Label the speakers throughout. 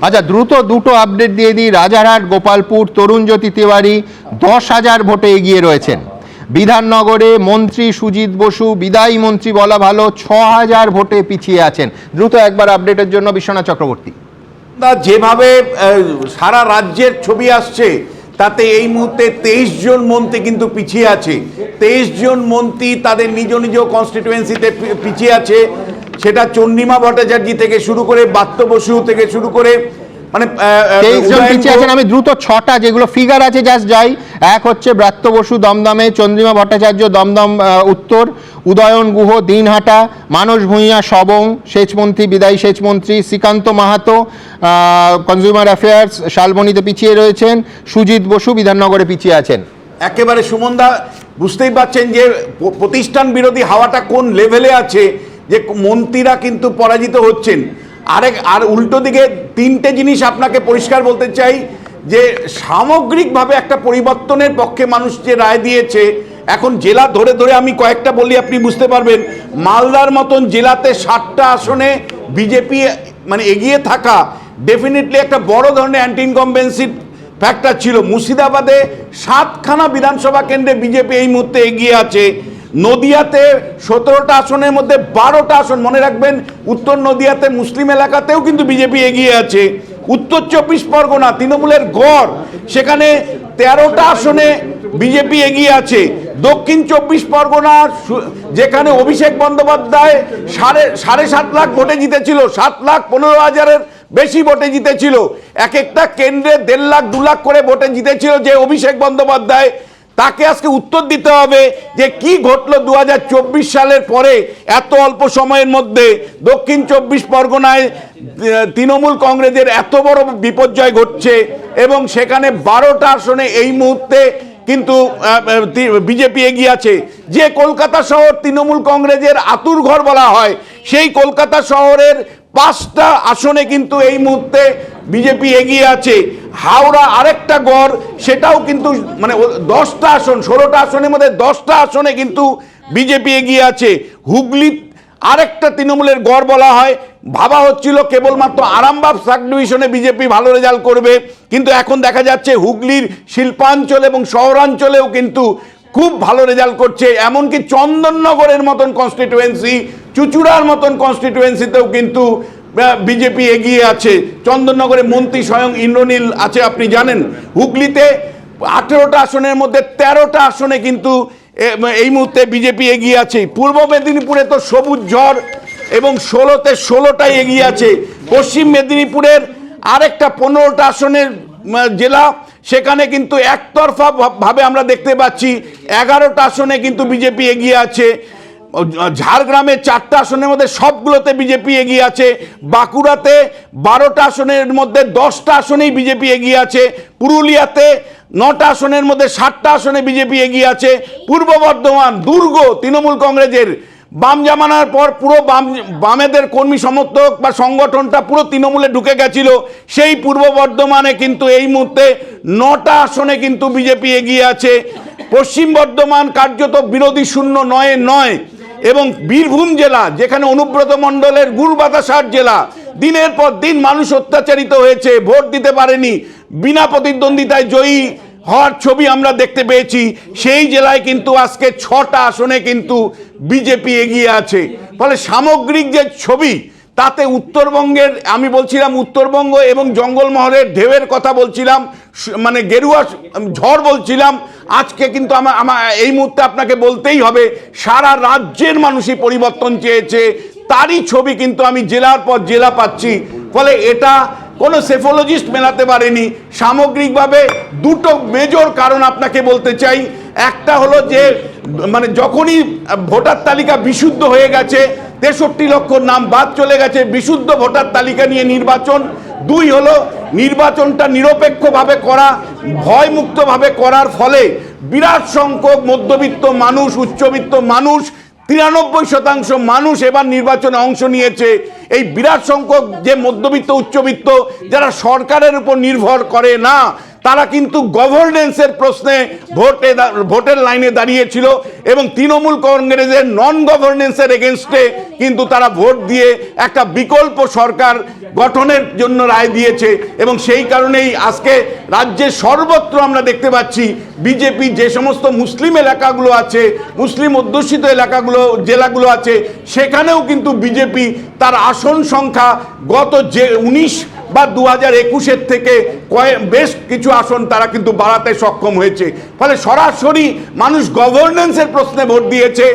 Speaker 1: আচ্ছা, দ্রুত দুটো আপডেট দিয়ে দিই। রাজারহাট গোপালপুর তরুণজ্যোতি তিওয়ারি 10,000 ভোটে এগিয়ে রয়েছেন। বিধাননগরে মন্ত্রী সুজিত বসু, বিদায়ী মন্ত্রী বলা ভালো, 6,000 ভোটে পিছিয়ে আছেন। দ্রুত একবার আপডেটের জন্য বিশ্বনাথ চক্রবর্তী।
Speaker 2: যেভাবে সারা রাজ্যের ছবি আসছে তাতে এই মুহূর্তে 23 জন মন্ত্রী কিন্তু পিছিয়ে আছে। 23 জন মন্ত্রী তাদের নিজ নিজ কনস্টিটুয়েন্সিতে পিছিয়ে আছে। সেটা চন্দ্রিমা ভট্টাচার্য থেকে শুরু করে ব্রাত্য বসু থেকে শুরু করে মানে
Speaker 1: 23 জন পিছিয়ে আছেন। আমি দ্রুত 6টা যেগুলো ফিগার আছে জাস্ট যাই। এক হচ্ছে ব্রাত্য বসু দমদমে, চন্দ্রিমা ভট্টাচার্য দমদম উত্তর, উদয়ন গুহ দিনহাটা, মানস ভূঁইয়া সবং সেচমন্ত্রী, বিদায়ী সেচমন্ত্রী, শ্রীকান্ত মাহাতো কনজিউমার অ্যাফেয়ার্স শালবনীতে পিছিয়ে রয়েছেন, সুজিত বসু বিধাননগরে পিছিয়ে আছেন।
Speaker 2: একেবারে সুমনদা বুঝতেই পারছেন যে প্রতিষ্ঠান বিরোধী হাওয়াটা কোন লেভেলে আছে, যে মন্ত্রীরা কিন্তু পরাজিত হচ্ছেন। আর উল্টো দিকে তিনটে জিনিস আপনাকে পরিষ্কার বলতে চাই, যে সামগ্রিকভাবে একটা পরিবর্তনের পক্ষে মানুষ যে রায় দিয়েছে। এখন জেলা ধরে ধরে আমি কয়েকটা বলি, আপনি বুঝতে পারবেন। মালদার মতন জেলাতে 60টা আসনে বিজেপি মানে এগিয়ে থাকা ডেফিনেটলি একটা বড় ধরনের অ্যান্টি ইনকমবেন্সি ফ্যাক্টর ছিল। মুর্শিদাবাদে 7খানা বিধানসভা কেন্দ্রে বিজেপি এই মুহূর্তে এগিয়ে আছে। নদিয়াতে 17টা আসনের মধ্যে 12টা আসন, মনে রাখবেন উত্তর নদিয়াতে মুসলিম এলাকাতেও কিন্তু বিজেপি এগিয়ে আছে। উত্তর 24 পরগনা তৃণমূলের গড়, সেখানে 13টা আসনে বিজেপি এগিয়ে আছে। দক্ষিণ 24 পরগনা যেখানে অভিষেক বন্দ্যোপাধ্যায় 7.5 লাখ ভোটে জিতেছিল, 7,15,000-এর বেশি ভোটে জিতেছিল। এক একটা কেন্দ্রে 1.5 লাখ 2 লাখ করে ভোটে জিতেছিল যে অভিষেক বন্দ্যোপাধ্যায়, তাকে আজকে উত্তর দিতে হবে যে কি ঘটলো 2024 সালের পরে এত অল্প সময়ের মধ্যে দক্ষিণ 24 পরগনায় তৃণমূল কংগ্রেসের এত বড় বিপর্যয় ঘটছে, এবং সেখানে 12টা আসনে এই মুহূর্তে কিন্তু বিজেপি এগিয়ে আছে। যে কলকাতা শহর তৃণমূল কংগ্রেসের আতুরঘর বলা হয়, সেই কলকাতা শহরের 5টা আসনে কিন্তু এই মুহূর্তে বিজেপি এগিয়ে আছে। হাওড়া আরেকটা গড়, সেটাও কিন্তু মানে 10টা আসন, 16টা আসনের মধ্যে 10টা আসনে কিন্তু বিজেপি এগিয়ে আছে। হুগলি আরেকটা তৃণমূলের গড় বলা হয়, ভাবা হচ্ছিল কেবলমাত্র আরামবাগ সাব ডিভিশনে বিজেপি ভালো রেজাল্ট করবে, কিন্তু এখন দেখা যাচ্ছে হুগলির শিল্পাঞ্চল এবং শহরাঞ্চলেও কিন্তু খুব ভালো রেজাল্ট করছে। এমনকি চন্দননগরের মতন কনস্টিটুয়েন্সি, চুচুড়ার মতন কনস্টিটুয়েন্সিতেও কিন্তু বিজেপি এগিয়ে আছে। চন্দননগরে মন্ত্রী স্বয়ং ইন্দ্রনীল আছে, আপনি জানেন। হুগলিতে 18টা আসনের মধ্যে 13টা আসনে কিন্তু এই মুহূর্তে বিজেপি এগিয়ে আছে। পূর্ব মেদিনীপুরে তো সবুজ ঝড়, এবং 16তে 16টাই এগিয়ে আছে। পশ্চিম মেদিনীপুরের আরেকটা 15টা আসনের জেলা, সেখানে কিন্তু একতরফা ভাবে আমরা দেখতে পাচ্ছি 11টা আসনে কিন্তু বিজেপি এগিয়ে আছে। ঝাড়গ্রামে 4টা আসনের মধ্যে সবগুলোতে বিজেপি এগিয়ে আছে। বাঁকুড়াতে 12টা আসনের মধ্যে 10টা আসনেই বিজেপি এগিয়ে আছে। পুরুলিয়াতে 9টা আসনের মধ্যে 7টা আসনে বিজেপি এগিয়ে আছে। পূর্ব বর্ধমান দুর্গ তৃণমূল কংগ্রেসের, বাম জামানার পর পুরো বামেদের কর্মী সমর্থক বা সংগঠনটা পুরো তৃণমূলে ঢুকে গেছিল, সেই পূর্ব বর্ধমানে কিন্তু এই মুহূর্তে 9টা আসনে কিন্তু বিজেপি এগিয়ে আছে। পশ্চিম বর্ধমান কার্যত বিরোধী শূন্য 9-9, এবং বীরভূম জেলা যেখানে অনুব্রত মণ্ডলের গুড় বাতাসার জেলা, দিনের পর দিন মানুষ অত্যাচারিত হয়েছে, ভোট দিতে পারেনি, বিনা প্রতিদ্বন্দ্বিতায় জয়ী হওয়ার ছবি আমরা দেখতে পেয়েছি। সেই জেলায় কিন্তু আজকে 6টা আসনে কিন্তু বিজেপি এগিয়ে আছে। ফলে সামগ্রিক যে ছবি, তাতে উত্তরবঙ্গের, আমি বলছিলাম উত্তরবঙ্গ এবং জঙ্গলমহলের ঢেউয়ের কথা বলছিলাম, মানে গেরুয়া ঝড় বলছিলাম। আজকে কিন্তু আমার এই মুহূর্তে আপনাকে বলতেই হবে, সারা রাজ্যের মানুষই পরিবর্তন চেয়েছে, তারই ছবি কিন্তু আমি জেলার পর জেলা পাচ্ছি। ফলে এটা কোনো সেফোলজিস্ট মেলাতে পারেনি। সামগ্রিকভাবে দুটো মেজর কারণ আপনাকে বলতে চাই। একটা হলো যে মানে যখনই ভোটার তালিকা বিশুদ্ধ হয়ে গেছে, 63 লক্ষ নাম বাদ চলে গেছে, বিশুদ্ধ ভোটার তালিকা নিয়ে নির্বাচন। 2 হলো নির্বাচনটা নিরপেক্ষভাবে করা, ভয়মুক্তভাবে করার ফলে বিরাট সংখ্যক মধ্যবিত্ত মানুষ, উচ্চবিত্ত মানুষ, 93% মানুষ এবার নির্বাচনে অংশ নিয়েছে। এই বিরাট সংখ্যক যে মধ্যবিত্ত উচ্চবিত্ত যারা সরকারের উপর নির্ভর করে না, তারা কিন্তু গভর্নেন্সের প্রশ্নে ভোটের লাইনে দাঁড়িয়েছিল এবং তৃণমূল কংগ্রেসের নন গভর্নেন্সের এগেনস্টে কিন্তু তারা ভোট দিয়ে একটা বিকল্প সরকার গঠনের জন্য রায় দিয়েছে এবং সেই কারণেই আজকে রাজ্যের সর্বত্র আমরা দেখতে পাচ্ছি বিজেপি যে সমস্ত মুসলিম এলাকাগুলো আছে, মুসলিম অধ্যুষিত জেলাগুলো আছে, সেখানেও কিন্তু বিজেপি তার আসন সংখ্যা গত যে 19 বা 2021-এর থেকে বেশ কিছু আসন তারা কিন্তু বাড়াতে সক্ষম হয়েছে। ফলে সরাসরি মানুষ গভর্নেন্সের প্রশ্নে ভোট দিয়েছে।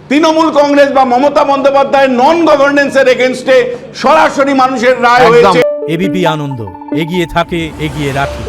Speaker 2: তৃণমূল কংগ্রেস বা মমতা বন্দ্যোপাধ্যায়ের নন গভর্নেন্সের এগেনস্টে সরাসরি মানুষের রায় হয়েছে।
Speaker 3: এবিপি আনন্দ, এগিয়ে থাকে, এগিয়ে রাখে।